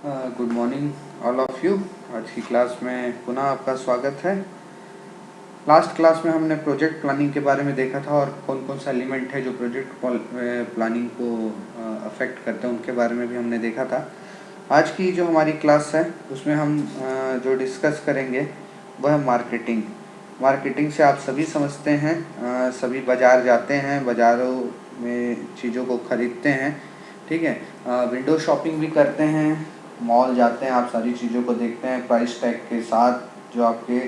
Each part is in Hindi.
Good morning all of you. आज की क्लास में पुनः आपका स्वागत है। लास्ट क्लास में हमने प्रोजेक्ट प्लानिंग के बारे में देखा था और कौन कौन सा एलिमेंट है जो प्रोजेक्ट प्लानिंग को अफेक्ट करते हैं उनके बारे में भी हमने देखा था। आज की जो हमारी क्लास है उसमें हम जो डिस्कस करेंगे वह है मार्केटिंग। मार्केटिंग से आप सभी समझते हैं, सभी बाज़ार जाते हैं, बाज़ारों में चीज़ों को ख़रीदते हैं, ठीक है। विंडो शॉपिंग भी करते हैं, मॉल जाते हैं, आप सारी चीज़ों को देखते हैं प्राइस टैग के साथ, जो आपके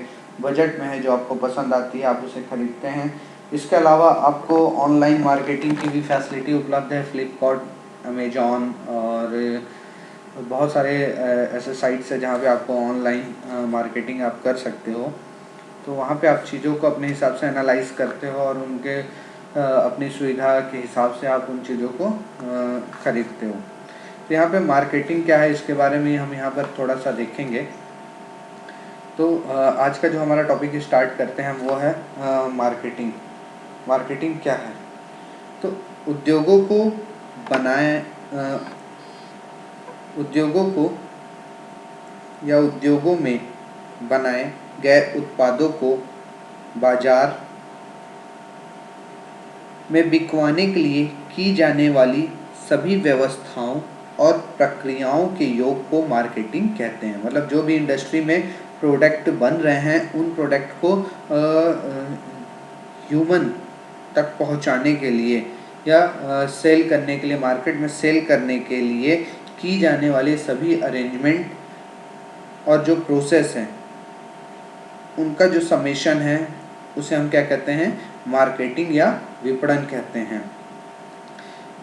बजट में है, जो आपको पसंद आती है आप उसे ख़रीदते हैं। इसके अलावा आपको ऑनलाइन मार्केटिंग की भी फैसिलिटी उपलब्ध है। फ्लिपकार्ट, अमेजॉन और बहुत सारे ऐसे साइट्स है जहाँ पे आपको ऑनलाइन मार्केटिंग आप कर सकते हो। तो वहाँ पे आप चीज़ों को अपने हिसाब से एनालाइज करते हो और उनके अपनी सुविधा के हिसाब से आप उन चीज़ों को ख़रीदते हो। तो यहाँ पे मार्केटिंग क्या है इसके बारे में हम यहाँ पर थोड़ा सा देखेंगे। तो आज का जो हमारा टॉपिक स्टार्ट करते हैं वो है मार्केटिंग। मार्केटिंग क्या है? तो उद्योगों को बनाए उद्योगों को या उद्योगों में बनाए गए उत्पादों को बाजार में बिकवाने के लिए की जाने वाली सभी व्यवस्थाओं और प्रक्रियाओं के योग को मार्केटिंग कहते हैं। मतलब जो भी इंडस्ट्री में प्रोडक्ट बन रहे हैं उन प्रोडक्ट को ह्यूमन तक पहुंचाने के लिए या सेल करने के लिए, मार्केट में सेल करने के लिए की जाने वाले सभी अरेंजमेंट और जो प्रोसेस हैं उनका जो समेशन है उसे हम क्या कहते हैं? मार्केटिंग या विपणन कहते हैं।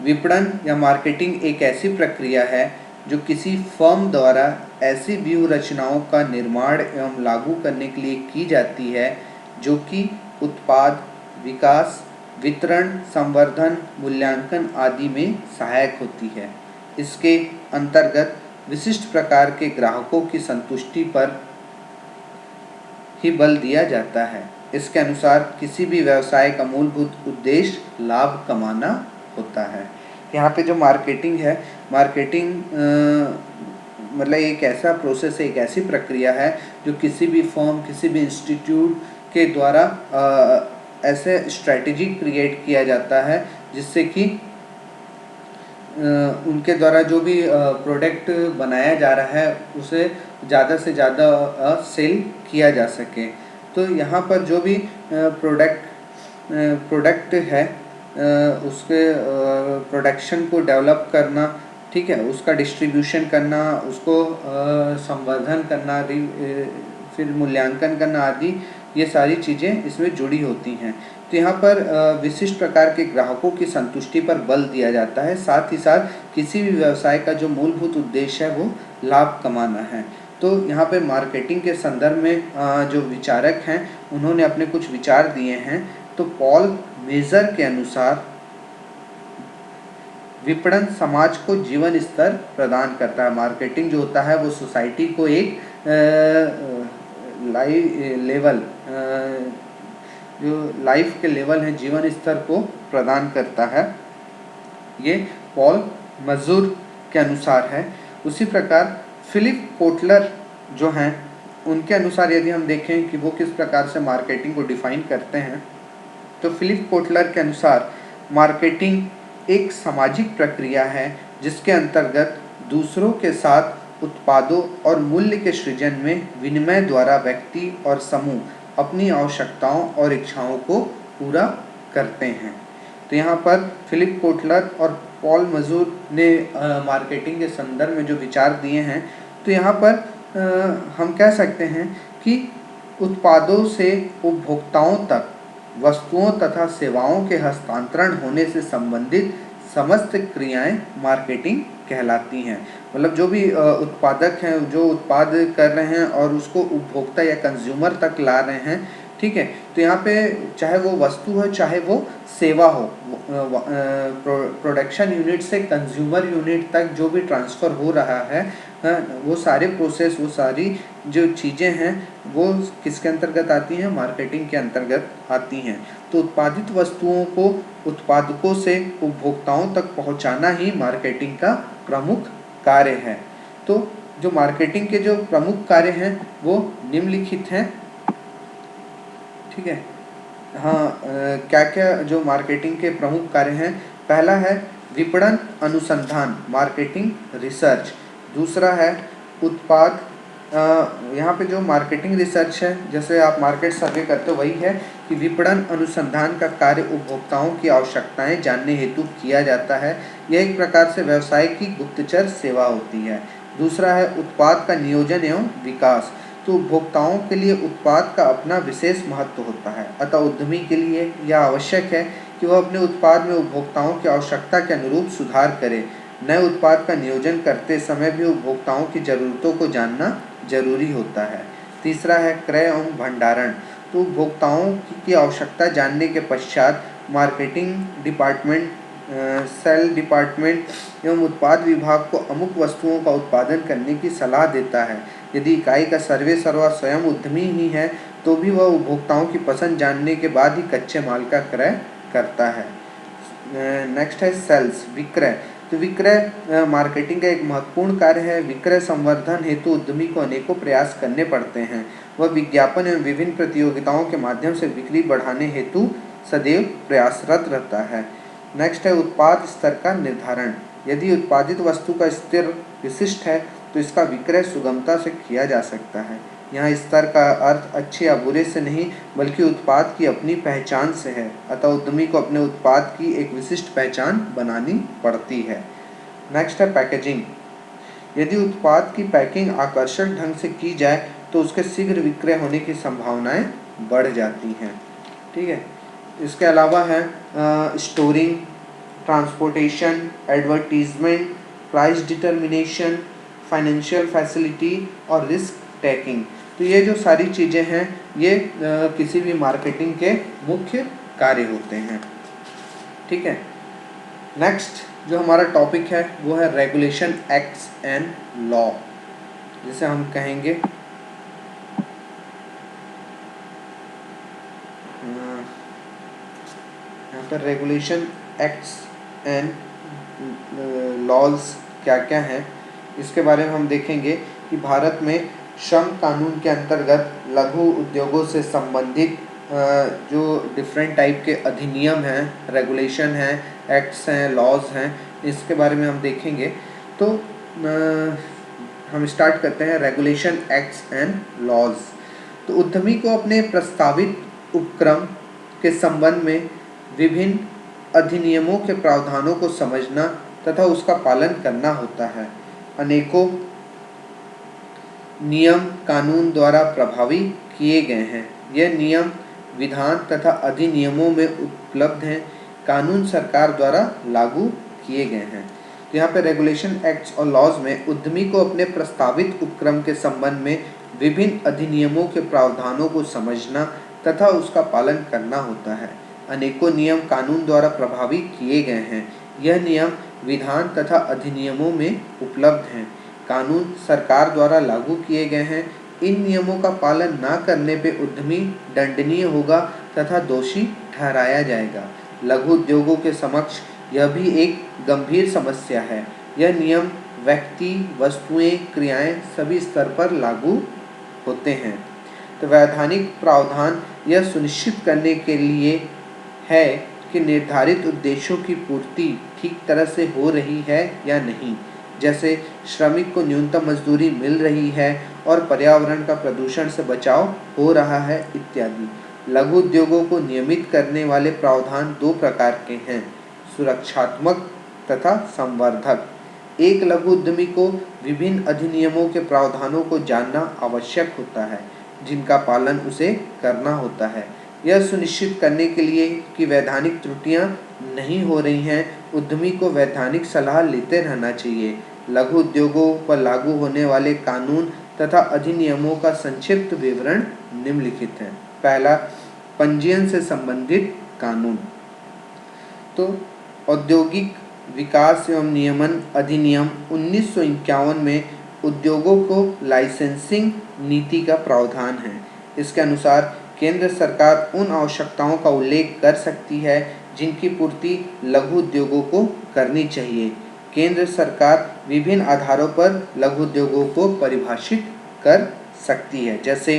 विपणन या मार्केटिंग एक ऐसी प्रक्रिया है जो किसी फर्म द्वारा ऐसी व्यूह रचनाओं का निर्माण एवं लागू करने के लिए की जाती है जो कि उत्पाद विकास, वितरण, संवर्धन, मूल्यांकन आदि में सहायक होती है। इसके अंतर्गत विशिष्ट प्रकार के ग्राहकों की संतुष्टि पर ही बल दिया जाता है। इसके अनुसार किसी भी व्यवसाय का मूलभूत उद्देश्य लाभ कमाना होता है। यहाँ पे जो मार्केटिंग है, मार्केटिंग मतलब एक ऐसा प्रोसेस है, एक ऐसी प्रक्रिया है जो किसी भी फर्म, किसी भी इंस्टीट्यूट के द्वारा ऐसे स्ट्रैटेजी क्रिएट किया जाता है जिससे कि उनके द्वारा जो भी प्रोडक्ट बनाया जा रहा है उसे ज़्यादा से ज़्यादा सेल किया जा सके। तो यहाँ पर जो भी प्रोडक्ट है उसके प्रोडक्शन को डेवलप करना, ठीक है, उसका डिस्ट्रीब्यूशन करना, उसको संवर्धन करना, फिर मूल्यांकन करना आदि, ये सारी चीज़ें इसमें जुड़ी होती हैं। तो यहाँ पर विशिष्ट प्रकार के ग्राहकों की संतुष्टि पर बल दिया जाता है। साथ ही साथ किसी भी व्यवसाय का जो मूलभूत उद्देश्य है वो लाभ कमाना है। तो यहाँ पे मार्केटिंग के संदर्भ में जो विचारक हैं उन्होंने अपने कुछ विचार दिए हैं। तो पॉल मेजर के अनुसार विपणन समाज को जीवन स्तर प्रदान करता है। मार्केटिंग जो होता है वो सोसाइटी को एक जो लाइफ के लेवल हैं, जीवन स्तर को प्रदान करता है। ये पॉल मजूर के अनुसार है। उसी प्रकार फिलिप कोटलर जो हैं उनके अनुसार यदि हम देखें कि वो किस प्रकार से मार्केटिंग को डिफाइन करते हैं, तो फिलिप कोटलर के अनुसार मार्केटिंग एक सामाजिक प्रक्रिया है जिसके अंतर्गत दूसरों के साथ उत्पादों और मूल्य के सृजन में विनिमय द्वारा व्यक्ति और समूह अपनी आवश्यकताओं और इच्छाओं को पूरा करते हैं। तो यहाँ पर फिलिप कोटलर और पॉल मजूर ने मार्केटिंग के संदर्भ में जो विचार दिए हैं, तो यहाँ पर हम कह सकते हैं कि उत्पादों से उपभोक्ताओं तक वस्तुओं तथा सेवाओं के हस्तांतरण होने से संबंधित समस्त क्रियाएं मार्केटिंग कहलाती हैं। मतलब जो भी उत्पादक हैं, जो उत्पाद कर रहे हैं और उसको उपभोक्ता या कंज्यूमर तक ला रहे हैं, ठीक है। तो यहाँ पे चाहे वो वस्तु हो चाहे वो सेवा हो, प्रोडक्शन यूनिट से कंज्यूमर यूनिट तक जो भी ट्रांसफ़र हो रहा है, वो सारे प्रोसेस, वो सारी जो चीज़ें हैं वो किसके अंतर्गत आती हैं? मार्केटिंग के अंतर्गत आती हैं। तो उत्पादित वस्तुओं को उत्पादकों से उपभोक्ताओं तक पहुंचाना ही मार्केटिंग का प्रमुख कार्य है। तो जो मार्केटिंग के जो प्रमुख कार्य हैं वो निम्नलिखित हैं। ठीक है, हाँ, क्या क्या जो मार्केटिंग के प्रमुख कार्य हैं, पहला है विपणन अनुसंधान, मार्केटिंग रिसर्च। दूसरा है उत्पाद, यहाँ पे जो मार्केटिंग रिसर्च है, जैसे आप मार्केट सर्वे करते हो, वही है कि विपणन अनुसंधान का कार्य उपभोक्ताओं की आवश्यकताएं जानने हेतु किया जाता है। यह एक प्रकार से व्यवसाय की गुप्तचर सेवा होती है। दूसरा है उत्पाद का नियोजन एवं विकास, तो उपभोक्ताओं के लिए उत्पाद का अपना विशेष महत्व होता है, अतः उद्यमी के लिए यह आवश्यक है कि वह अपने उत्पाद में उपभोक्ताओं की आवश्यकता के अनुरूप सुधार करे। नए उत्पाद का नियोजन करते समय भी उपभोक्ताओं की ज़रूरतों को जानना जरूरी होता है। तीसरा है क्रय एवं भंडारण, तो उपभोक्ताओं की आवश्यकता जानने के पश्चात मार्केटिंग डिपार्टमेंट, सेल डिपार्टमेंट एवं उत्पाद विभाग को अमुक वस्तुओं का उत्पादन करने की सलाह देता है। यदि इकाई का सर्वे सर्वा स्वयं उद्यमी ही है तो भी वह उपभोक्ताओं की पसंद जानने के बाद ही कच्चे माल का क्रय करता है। नेक्स्ट है सेल्स, विक्रय। तो विक्रय मार्केटिंग का एक महत्वपूर्ण कार्य है। विक्रय संवर्धन हेतु उद्यमी को अनेकों प्रयास करने पड़ते हैं। वह विज्ञापन एवं विभिन्न प्रतियोगिताओं के माध्यम से बिक्री बढ़ाने हेतु सदैव प्रयासरत रहता है। नेक्स्ट है उत्पाद स्तर का निर्धारण। यदि उत्पादित वस्तु का स्तर विशिष्ट है तो इसका विक्रय सुगमता से किया जा सकता है। यहाँ स्तर का अर्थ अच्छे या बुरे से नहीं बल्कि उत्पाद की अपनी पहचान से है, अतः उद्यमी को अपने उत्पाद की एक विशिष्ट पहचान बनानी पड़ती है। नेक्स्ट है पैकेजिंग। यदि उत्पाद की पैकिंग आकर्षक ढंग से की जाए तो उसके शीघ्र विक्रय होने की संभावनाएं बढ़ जाती हैं। ठीक है, इसके अलावा है storing, transportation, advertisement, price determination, financial facility और रिस्क टेकिंग। तो ये जो सारी चीज़ें हैं ये किसी भी मार्केटिंग के मुख्य कार्य होते हैं। ठीक है, नेक्स्ट जो हमारा टॉपिक है वो है रेगुलेशन, एक्ट्स एंड लॉ, जिसे हम कहेंगे यहाँ पर रेगुलेशन, एक्ट्स एंड लॉज क्या क्या हैं इसके बारे में हम देखेंगे कि भारत में श्रम कानून के अंतर्गत लघु उद्योगों से संबंधित जो डिफरेंट टाइप के अधिनियम हैं, रेगुलेशन हैं, एक्ट्स हैं, लॉज हैं, इसके बारे में हम देखेंगे। तो हम स्टार्ट करते हैं रेगुलेशन, एक्ट्स एंड लॉज। तो उद्यमी को अपने प्रस्तावित उपक्रम के संबंध में विभिन्न अधिनियमों के प्रावधानों को समझना तथा उसका पालन करना होता है। अनेकों नियम कानून द्वारा प्रभावी किए गए हैं। यह नियम विधान तथा अधिनियमों में उपलब्ध हैं, कानून सरकार द्वारा लागू किए गए हैं। तो यहाँ पे रेगुलेशन, एक्ट्स और लॉज में उद्यमी को अपने प्रस्तावित उपक्रम के संबंध में विभिन्न अधिनियमों के प्रावधानों को समझना तथा उसका पालन करना होता है। अनेकों नियम कानून द्वारा प्रभावी किए गए हैं। यह नियम विधान तथा अधिनियमों में उपलब्ध हैं, कानून सरकार द्वारा लागू किए गए हैं। इन नियमों का पालन न करने पे उद्यमी दंडनीय होगा तथा दोषी ठहराया जाएगा। लघु उद्योगों के समक्ष यह भी एक गंभीर समस्या है। यह नियम व्यक्ति, वस्तुएं, क्रियाएं सभी स्तर पर लागू होते हैं। तो वैधानिक प्रावधान यह सुनिश्चित करने के लिए है कि निर्धारित उद्देश्यों की पूर्ति ठीक तरह से हो रही है या नहीं, जैसे श्रमिक को न्यूनतम मजदूरी मिल रही है और पर्यावरण का प्रदूषण से बचाव हो रहा है इत्यादि। लघु उद्योगों को नियमित करने वाले प्रावधान दो प्रकार के हैं, सुरक्षात्मक तथा संवर्धक। एक लघु उद्यमी को विभिन्न अधिनियमों के प्रावधानों को जानना आवश्यक होता है, जिनका पालन उसे करना होता है। यह सुनिश्चित करने के लिए कि वैधानिक त्रुटियां नहीं हो रही हैं, उद्यमी को वैधानिक सलाह लेते रहना चाहिए। लघु उद्योगों पर लागू होने वाले कानून तथा अधिनियमों का संक्षिप्त विवरण निम्नलिखित है। पहला, पंजीयन से संबंधित कानून। तो औद्योगिक विकास एवं नियमन अधिनियम 1951 में उद्योगों को लाइसेंसिंग नीति का प्रावधान है। इसके अनुसार केंद्र सरकार उन आवश्यकताओं का उल्लेख कर सकती है जिनकी पूर्ति लघु उद्योगों को करनी चाहिए। केंद्र सरकार विभिन्न आधारों पर लघु उद्योगों को परिभाषित कर सकती है, जैसे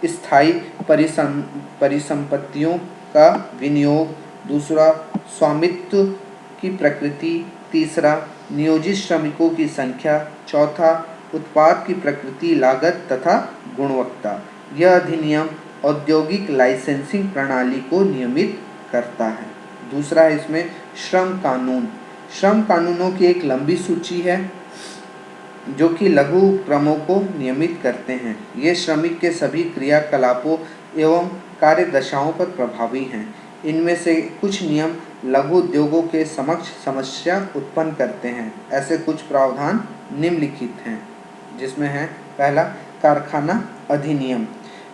स्थायी परिसंपत्तियों का विनियोग, दूसरा स्वामित्व की प्रकृति, तीसरा नियोजित श्रमिकों की संख्या, चौथा उत्पाद की प्रकृति, लागत तथा गुणवत्ता। यह अधिनियम औद्योगिक लाइसेंसिंग प्रणाली को नियमित करता है। दूसरा है इसमें श्रम कानून। श्रम कानूनों की एक लंबी सूची है जो कि लघु उपक्रमों को नियमित करते हैं। ये श्रमिक के सभी क्रियाकलापों एवं कार्य दशाओं पर प्रभावी हैं। इनमें से कुछ नियम लघु उद्योगों के समक्ष समस्या उत्पन्न करते हैं। ऐसे कुछ प्रावधान निम्नलिखित हैं, जिसमें है पहला कारखाना अधिनियम।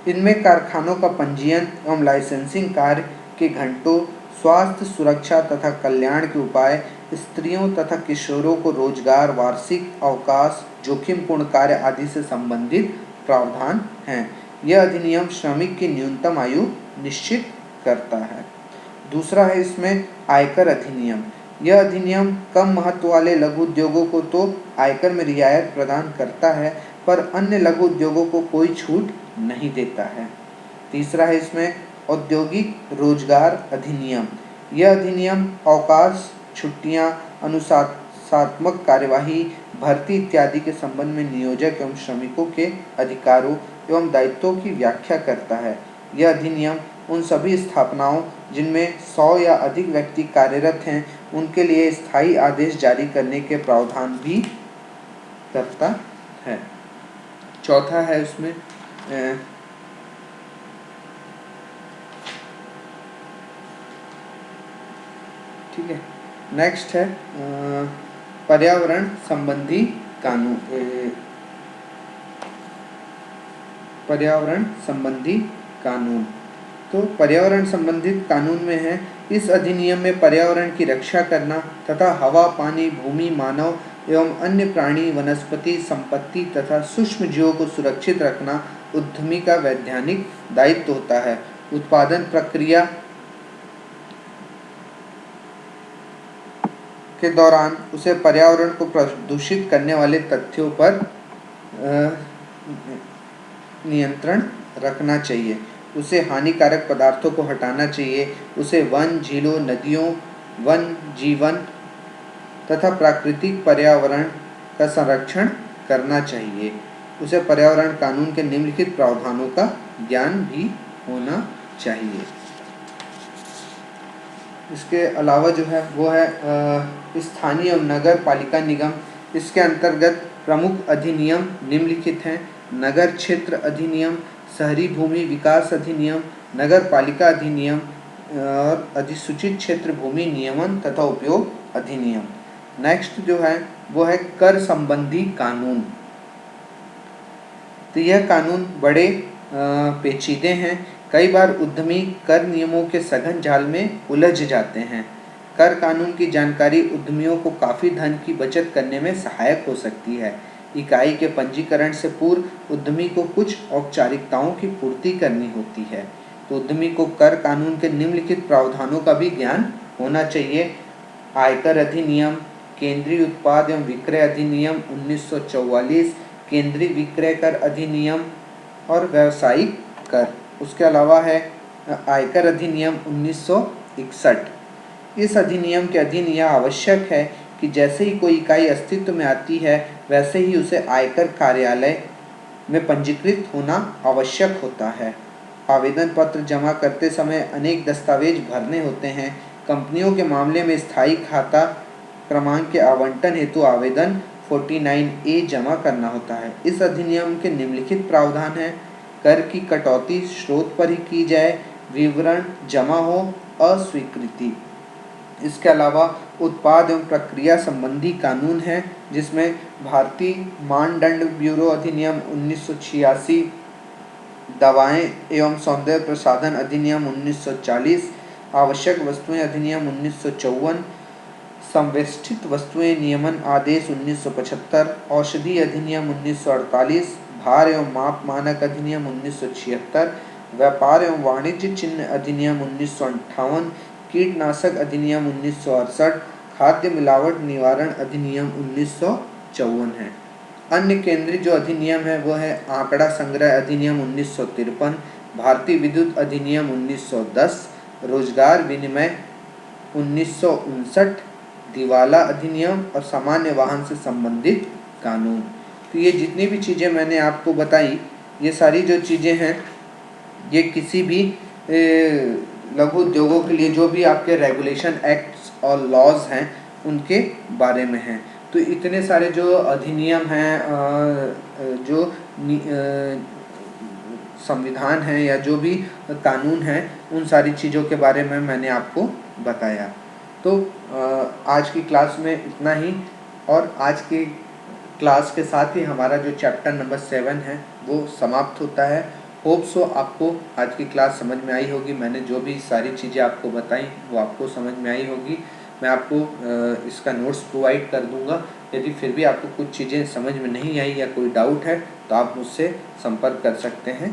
इनमें कारखानों का पंजीयन एवं लाइसेंसिंग कार्य के घंटों, स्वास्थ्य सुरक्षा तथा कल्याण के उपाय, स्त्रियों तथा किशोरों को रोजगार, वार्षिक अवकाश, जोखिमपूर्ण कार्य आदि से संबंधित प्रावधान हैं। यह अधिनियम श्रमिक की न्यूनतम आयु निश्चित करता है। दूसरा है इसमें आयकर अधिनियम। यह अधिनियम कम महत्व वाले लघु उद्योगों को तो आयकर में रियायत प्रदान करता है, पर अन्य लघु उद्योगों को कोई छूट नहीं देता है। तीसरा है इसमें औद्योगिक रोजगार अधिनियम। यह अधिनियम अवकाश, छुट्टियां, अनुशासनात्मक कार्यवाही, भर्ती इत्यादि के संबंध में नियोजक एवं श्रमिकों के अधिकारों एवं दायित्वों की व्याख्या करता है। यह अधिनियम उन सभी स्थापनाओं जिनमें 100 या अधिक व्यक्ति कार्यरत हैं उनके लिए स्थायी आदेश जारी करने के प्रावधान भी करता है। चौथा है उसमें ठीक है, नेक्स्ट है पर्यावरण संबंधी कानून। पर्यावरण संबंधी कानून, तो पर्यावरण संबंधित कानून में है, इस अधिनियम में पर्यावरण की रक्षा करना तथा हवा, पानी, भूमि, मानव एवं अन्य प्राणी, वनस्पति संपत्ति तथा सूक्ष्म जीवों को सुरक्षित रखना उद्यमी का वैधानिक दायित्व होता है। उत्पादन प्रक्रिया के दौरान उसे पर्यावरण को प्रदूषित करने वाले तथ्यों पर नियंत्रण रखना चाहिए। उसे हानिकारक पदार्थों को हटाना चाहिए। उसे वन, झीलों, नदियों, वन जीवन तथा प्राकृतिक पर्यावरण का संरक्षण करना चाहिए। उसे पर्यावरण कानून के निम्नलिखित प्रावधानों का ज्ञान भी होना चाहिए। इसके अलावा जो है वो है स्थानीय एवं नगर पालिका निगम। इसके अंतर्गत प्रमुख अधिनियम निम्नलिखित हैं: नगर क्षेत्र अधिनियम, शहरी भूमि विकास अधिनियम, नगर पालिका अधिनियम और अधिसूचित क्षेत्र भूमि नियमन तथा उपयोग अधिनियम। नेक्स्ट जो है वो है कर संबंधी कानून। तो यह कानून बड़े पेचीदे हैं। कई बार उद्यमी कर नियमों के सघन जाल में उलझ जाते हैं। कर कानून की जानकारी उद्यमियों को काफ़ी धन की बचत करने में सहायक हो सकती है। इकाई के पंजीकरण से पूर्व उद्यमी को कुछ औपचारिकताओं की पूर्ति करनी होती है। तो उद्यमी को कर कानून के निम्नलिखित प्रावधानों का भी ज्ञान होना चाहिए: आयकर अधिनियम, केंद्रीय उत्पाद एवं विक्रय अधिनियम 1944, केंद्रीय विक्रय कर अधिनियम और व्यावसायिक कर। उसके अलावा है आयकर अधिनियम 1961। इस अधिनियम के अधीन यह आवश्यक है कि जैसे ही कोई इकाई अस्तित्व में आती है वैसे ही उसे आयकर कार्यालय में पंजीकृत होना आवश्यक होता है। आवेदन पत्र जमा करते समय अनेक दस्तावेज भरने होते हैं। कंपनियों के मामले में स्थायी खाता क्रमांक के आवंटन हेतु आवेदन 49A जमा करना होता है। इस अधिनियम के निम्नलिखित प्रावधान हैं: कर की कटौती स्रोत पर ही की जाए, विवरण जमा हो, अस्वीकृति। इसके अलावा उत्पाद एवं प्रक्रिया संबंधी कानून है, जिसमें भारतीय मानदंड ब्यूरो अधिनियम 1986, दवाएं एवं सौंदर्य प्रसाधन अधिनियम 1940, आवश्यक वस्तुएं अधिनियम 1954, संवेष्टित वस्तुएं नियमन आदेश 1975, औषधि अधिनियम 1948, भार एवं माप मानक अधिनियम 1976, व्यापार एवं वाणिज्य चिन्ह अधिनियम 1958, कीटनाशक अधिनियम 1968, खाद्य मिलावट निवारण अधिनियम 1954 है। अन्य केंद्रीय जो अधिनियम है वो है आंकड़ा संग्रह अधिनियम 1953, भारतीय विद्युत अधिनियम 1910, रोजगार विनिमय 1959, दिवाला अधिनियम और सामान्य वाहन से संबंधित कानून। तो ये जितनी भी चीज़ें मैंने आपको बताई, ये सारी जो चीज़ें हैं ये किसी भी लघु उद्योगों के लिए जो भी आपके रेगुलेशन एक्ट्स और लॉज हैं उनके बारे में हैं। तो इतने सारे जो अधिनियम हैं, जो संविधान हैं या जो भी कानून हैं, उन सारी चीज़ों के बारे में मैंने आपको बताया। तो आज की क्लास में इतना ही, और आज की क्लास के साथ ही हमारा जो चैप्टर नंबर 7 है वो समाप्त होता है। होप सो आपको आज की क्लास समझ में आई होगी। मैंने जो भी सारी चीज़ें आपको बताई वो आपको समझ में आई होगी। मैं आपको इसका नोट्स प्रोवाइड कर दूंगा। यदि फिर भी आपको कुछ चीज़ें समझ में नहीं आई या कोई डाउट है तो आप मुझसे संपर्क कर सकते हैं।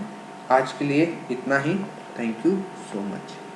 आज के लिए इतना ही। Thank you so much.